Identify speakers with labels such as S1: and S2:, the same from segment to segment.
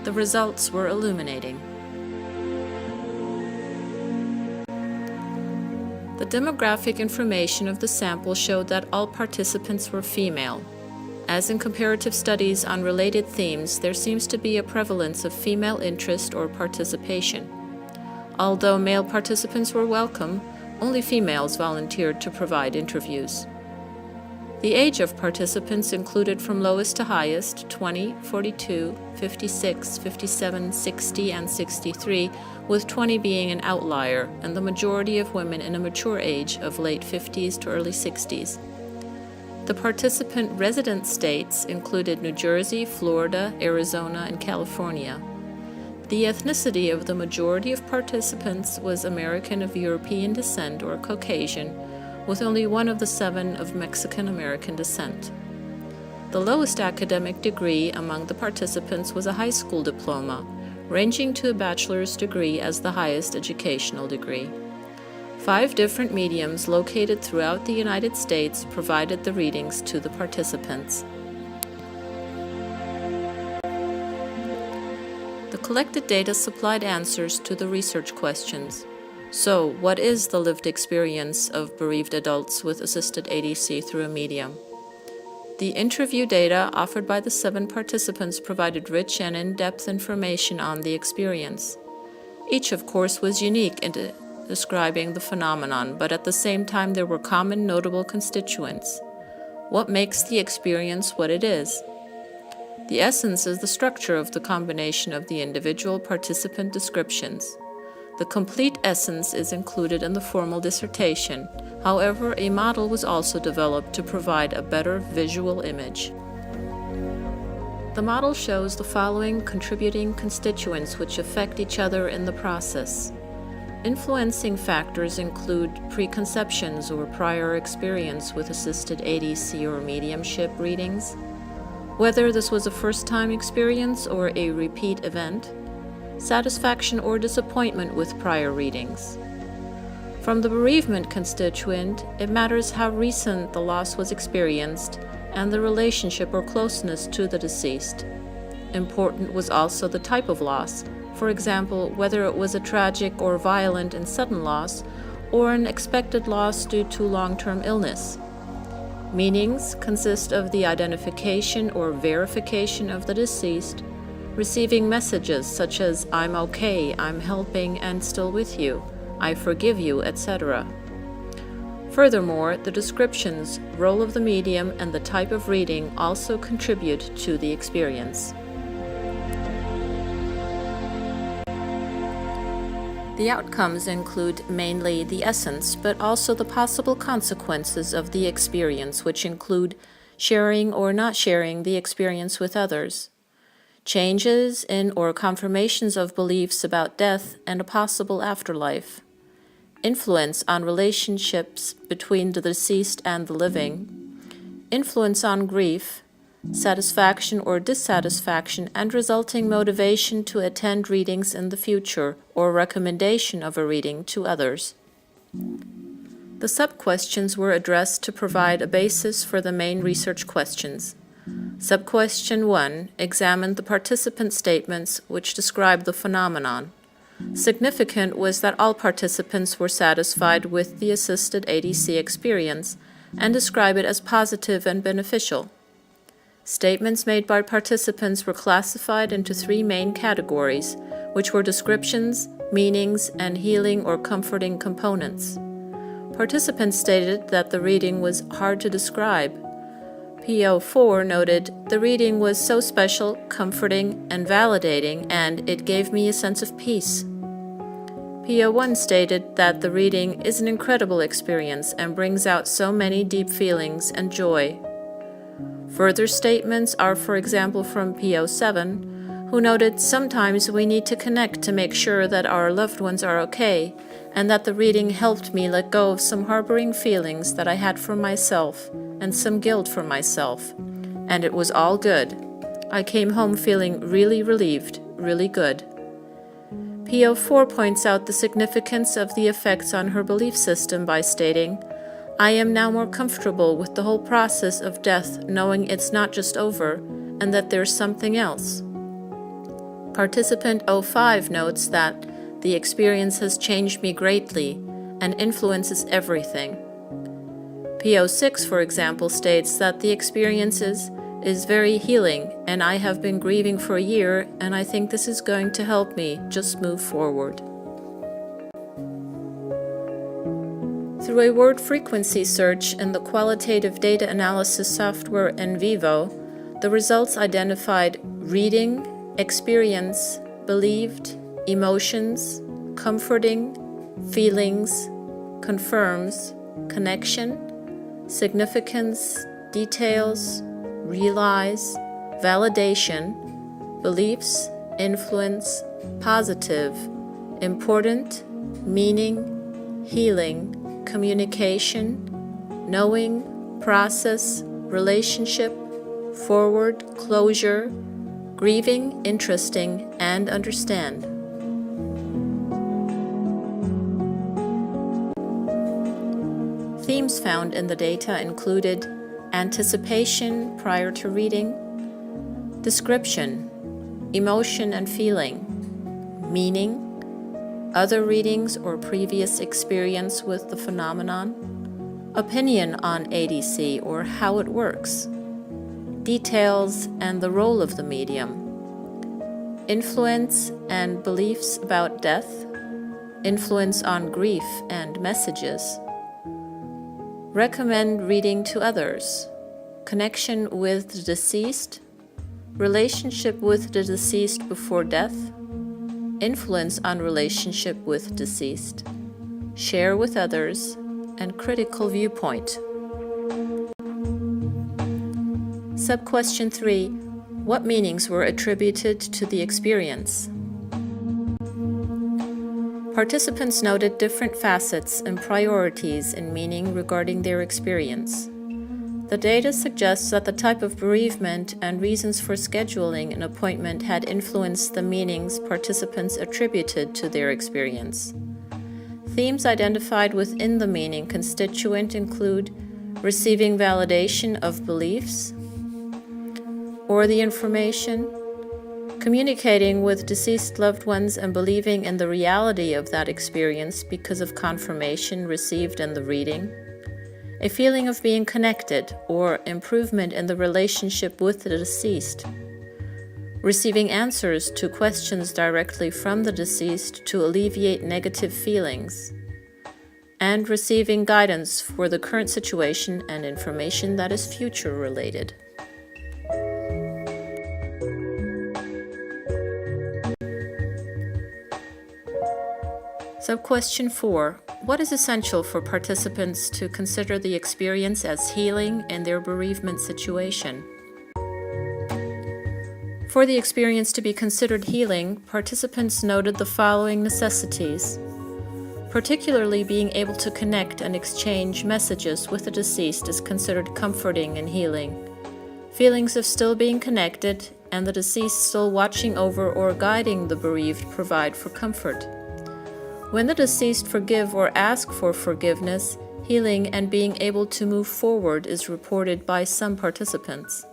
S1: The results were illuminating. The demographic information of the sample showed that all participants were female. As in comparative studies on related themes, there seems to be a prevalence of female interest or participation. Although male participants were welcome, only females volunteered to provide interviews. The age of participants included from lowest to highest 20, 42, 56, 57, 60, and 63, with 20 being an outlier, and the majority of women in a mature age of late 50s to early 60s. The participant resident states included New Jersey, Florida, Arizona, and California. The ethnicity of the majority of participants was American of European descent or Caucasian, with only one of the 7 of Mexican-American descent. The lowest academic degree among the participants was a high school diploma, ranging to a bachelor's degree as the highest educational degree. 5 different mediums located throughout the United States provided the readings to the participants. The collected data supplied answers to the research questions. So, what is the lived experience of bereaved adults with assisted ADC through a medium? The interview data offered by the 7 participants provided rich and in-depth information on the experience. Each, of course, was unique in describing the phenomenon, but at the same time there were common notable constituents. What makes the experience what it is? The essence is the structure of the combination of the individual participant descriptions. The complete essence is included in the formal dissertation. However, a model was also developed to provide a better visual image. The model shows the following contributing constituents which affect each other in the process. Influencing factors include preconceptions or prior experience with assisted ADC or mediumship readings, whether this was a first-time experience or a repeat event, satisfaction or disappointment with prior readings. From the bereavement constituent, it matters how recent the loss was experienced and the relationship or closeness to the deceased. Important was also the type of loss, for example, whether it was a tragic or violent and sudden loss, or an expected loss due to long-term illness. Meanings consist of the identification or verification of the deceased, receiving messages such as "I'm okay," "I'm helping and still with you," "I forgive you," etc. Furthermore, the descriptions, role of the medium, and the type of reading also contribute to the experience. The outcomes include mainly the essence, but also the possible consequences of the experience, which include sharing or not sharing the experience with others, changes in or confirmations of beliefs about death and a possible afterlife, influence on relationships between the deceased and the living, influence on grief, satisfaction or dissatisfaction, and resulting motivation to attend readings in the future or recommendation of a reading to others. The sub-questions were addressed to provide a basis for the main research questions. Sub-question 1 examined the participant statements which describe the phenomenon. Significant was that all participants were satisfied with the assisted ADC experience and describe it as positive and beneficial. Statements made by participants were classified into 3 main categories, which were descriptions, meanings, and healing or comforting components. Participants stated that the reading was hard to describe. PO4 noted, "The reading was so special, comforting, and validating, and it gave me a sense of peace." PO1 stated that the reading is an incredible experience and brings out so many deep feelings and joy. Further statements are, for example, from PO7, who noted, "Sometimes we need to connect to make sure that our loved ones are okay, and that the reading helped me let go of some harboring feelings that I had for myself and some guilt for myself, and it was all good. I came home feeling really relieved, really good." PO4 points out the significance of the effects on her belief system by stating, "I am now more comfortable with the whole process of death, knowing it's not just over, and that there's something else." Participant 05 notes that the experience has changed me greatly and influences everything. P06, for example, states that the experience is very healing, and I have been grieving for a year, and I think this is going to help me just move forward. Through a word frequency search in the qualitative data analysis software NVivo, the results identified reading, experience, believed, emotions, comforting, feelings, confirms, connection, significance, details, realize, validation, beliefs, influence, positive, important, meaning, healing, communication, knowing, process, relationship, forward, closure, grieving, interesting, and understand. Themes found in the data included anticipation prior to reading, description, emotion and feeling, meaning, other readings or previous experience with the phenomenon, opinion on ADC or how it works, details and the role of the medium, influence and beliefs about death, influence on grief and messages, recommend reading to others, connection with the deceased, relationship with the deceased before death, influence on relationship with deceased, share with others, and critical viewpoint. Sub-question 3. What meanings were attributed to the experience? Participants noted different facets and priorities in meaning regarding their experience. The data suggests that the type of bereavement and reasons for scheduling an appointment had influenced the meanings participants attributed to their experience. Themes identified within the meaning constituent include receiving validation of beliefs or the information, communicating with deceased loved ones and believing in the reality of that experience because of confirmation received in the reading, a feeling of being connected or improvement in the relationship with the deceased, receiving answers to questions directly from the deceased to alleviate negative feelings, and receiving guidance for the current situation and information that is future related. Sub-question 4. What is essential for participants to consider the experience as healing in their bereavement situation? For the experience to be considered healing, participants noted the following necessities. Particularly being able to connect and exchange messages with the deceased is considered comforting and healing. Feelings of still being connected and the deceased still watching over or guiding the bereaved provide for comfort. When the deceased forgive or ask for forgiveness, healing and being able to move forward is reported by some participants.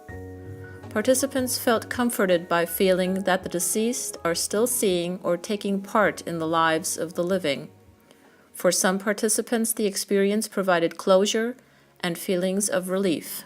S1: Participants felt comforted by feeling that the deceased are still seeing or taking part in the lives of the living. For some participants, the experience provided closure and feelings of relief.